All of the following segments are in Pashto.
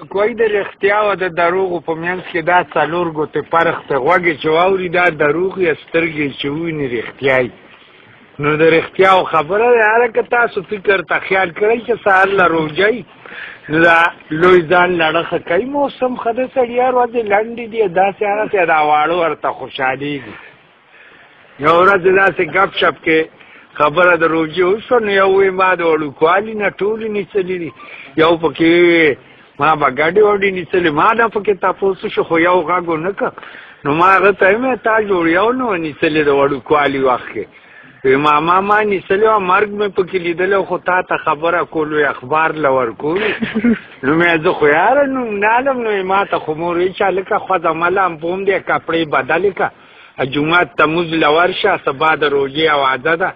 کوی د رښتیا او د دروغو په منځ کې دا څلور ګوتې فرق ته غوږې چې واوري دا دروغ یا سترګې چې وویني رښتیا وي. نو د رښتیاو خبره ده هله که تاسو فکر ته خیال کړئ چې سهار له روژه وي نو دا لوی ځان لړخه کوي موسم ښه ده سړیا ورځې لنډې دي داسې هغسې دا واړه ورته خوشحالېږي. یو ورځ داسې ګپ شپ کې خبره د روژې وشوه نو یو وایي ما د وړوکوالي نه ټولې نیسلي دي یو پکې ووایي ما به ګډې وډې نیسلې ما نه پکې تپوس شو خو یو غږ ونه کړ نو ما هغه ته ویم تا جوړ یو نه و نیسلې د وړوکوالي وخت کې وی ما نیسلې وه مرګ مې پکې لیدلی خو تا ته خبره کولو اخبار له ورکولو نو مې زه خو یاره نوم نالم نو ما ته خو مور وی چا لکه خوځه ملم پوم دی کپړې بدلې که جومات ته مونځ له ورشه سبا د روژې اوازه ده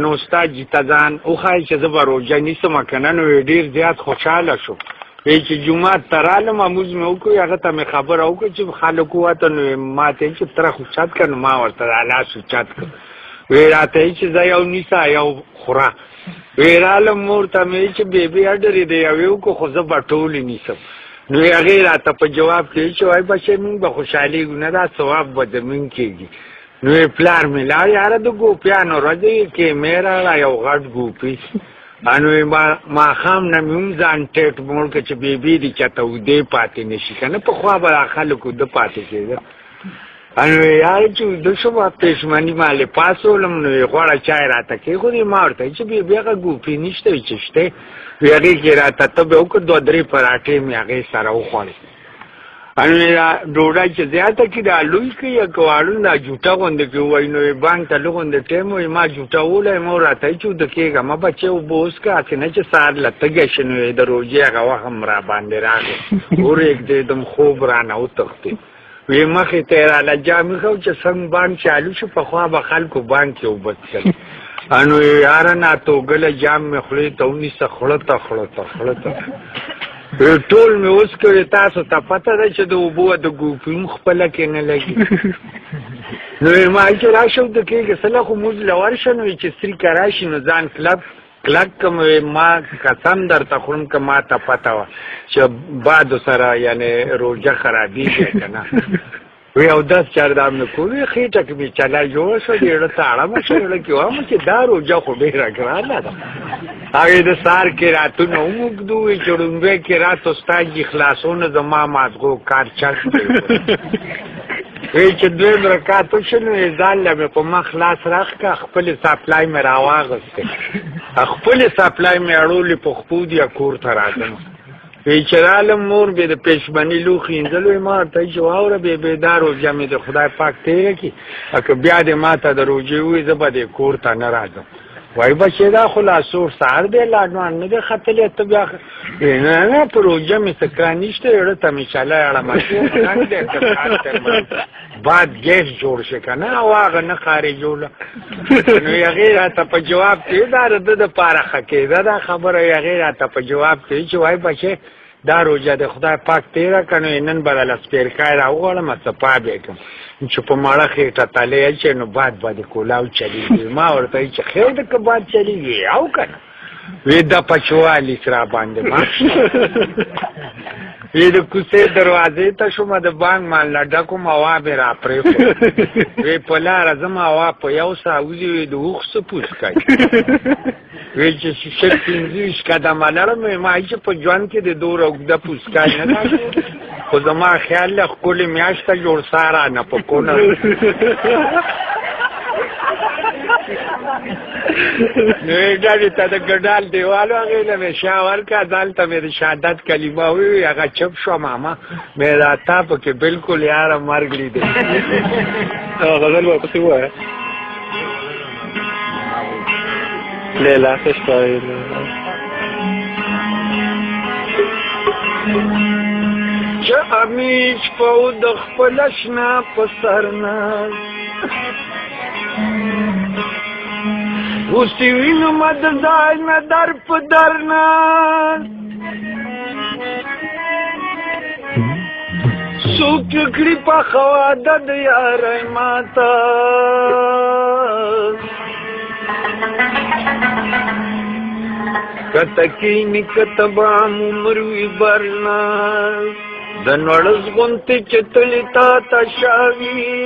نو استاد جي ته ځان وښایي چې زه به روژه نیسم که نه نو ډېر زیات خوشحاله شو وی چې جومات ته رالم مونځ مې وکړو هغه ته مې خبره وکړه چې خلک ووته نو ما ته چې ترخ اوچت کړه نو ما ورته لاس اوچت کړ وی راته چې زه یو نیسه یو خوره وی رالم مور ته مې چې بیبي اډرې دی یوې وکړو خو زه به ټولې نیسم نو هغې راته په جواب کې چې وایي بچې مونږ به خوشحالېږو نه دا ثواب به زمونږ کېږي نو پلار مې لاړ یاره د ګوپیانو ورځې کې مې راړه یو غټ ګوپي نو ماښام نه مې هم ځان ټیټ موړ که چې بیبي دي چاته اوده پاتې نه شي که نه پخوا به دا خلک اوده پاتې کېده نو یاره چې اوده شوم پښیماني مالې پاسولم نو یې غوړه چای راته کېښودې ما ورته چې بیبي هغه ګوپي نشته وي چې شته وي هغې کې راته ته به وکړه دوه درې پراټې مې هغې سره وخوړې نو ډوډۍ چې زیاته کړي دا لوی کړي یا که واړه دا جوټه غوندې کړي ووایي نو بانک ته لږ غوندې ټایم وایي ما جوټه وولی ما راته چې اوده کېږه ما بچې اوبه وڅښه هسې نه چې سهار له تږی شي نو د روژې هغه وخت هم را باندې راغی ورېږدېدم خوب رانه وتښتې وی مخې ته یې راله جامې ښه چې څنګه بانک چالو شو پخوا به خلکو بانک کې اوبه څښل نو یاره ناتوګله جام مې خولې ته ونیسه خوړه ته ټول مې اوس کړې تاسو ته پته ده چې د اوبو د ګوپي هم خپله کې نه لګي نو ما چې راشه د کېږي سله خو مونځ له ورشه نو چې سریکه راشي نو ځان کلک کم ما قسم درته خورم که ما ته پته وه چې بادو سره یعنې روژه خرابېږي که نه وی او 10 چردام مې کوي خېټه کې مې چلا جوړه شوه زړه ته اړمه شوه زړه کې وایم چې دا روژه خو ډېره ګرانه ده هغې د سهار کې راتونه هم اوږدو وي چې ړومبی کې رات استاد جي خلاصونه زما مازغو کار چک وی چې دویم رکعت وشو نو ځان له مې په مخ لاس راښکه خپلې سپلای مې راواغستې خپلې سپلای مې اړولې په خپو دي کور ته راځم وی چې رالم مور بې د پېشمني لوښي انځل وی ما ورته چې واوره بېبې دا روژه مې د خدای پاک تېره کړي که بیا دې ما ته د روژې ووایي زه به دې کور ته نه راځم وایي بچې دا خو لا سور سهار دی لا نوان نه دی ختلی ته بیا نه په روژه مې څه کار نشته زړه ته مې چلی اړمه باد ګیس جوړ شي که نه او هغه نه خارجوله نو هغې راته په جواب کې دا د ده دپاره ښه کېده دا خبره هغې راته په جواب کې چې وایي بچې دا روژه د خدای پاک تېره که نو نن به دله سپېرکای راوغواړم څپا به یې کړم چې په مړه خېټه تلی اچوي نو باد به د کولاو چلېږي ما ورته وایي چې خیر ده که باد چلېږي او که نه وی د پچوالي را باندې ما وی د کوڅې دروازې ته شوم د بانک مال نه ډکوم هوا مې را پرېښود وی په لاره ځم هوا په یو ساه وځي وی د اوښ څه پوس کوي وی چې 15 قدمه لرم ما چې په ژوند کې د دومره اوږده پوسکای نه ده خو زما خیال له ښکلې میاشته جوړ ساره نه په کونه نو یې ډډې ته د ګډال دیوالو هغې له مې شا ورکړه دلته مې د شهادت کلمه ووي هغه چپ شوه ماما مې راته پکې بلکل یاره مرګ لیدې غزل ورپسې ووایه لیلا ښه شپه چې امیش په د خپل اشنا په سر نه اوسې وینم د ځای نه در په در نه څوک کړي پخه واده د یارۍ ماته کتکینی کتبام عمروی برنا دنوڑز گنتی چتلی تا تشاوی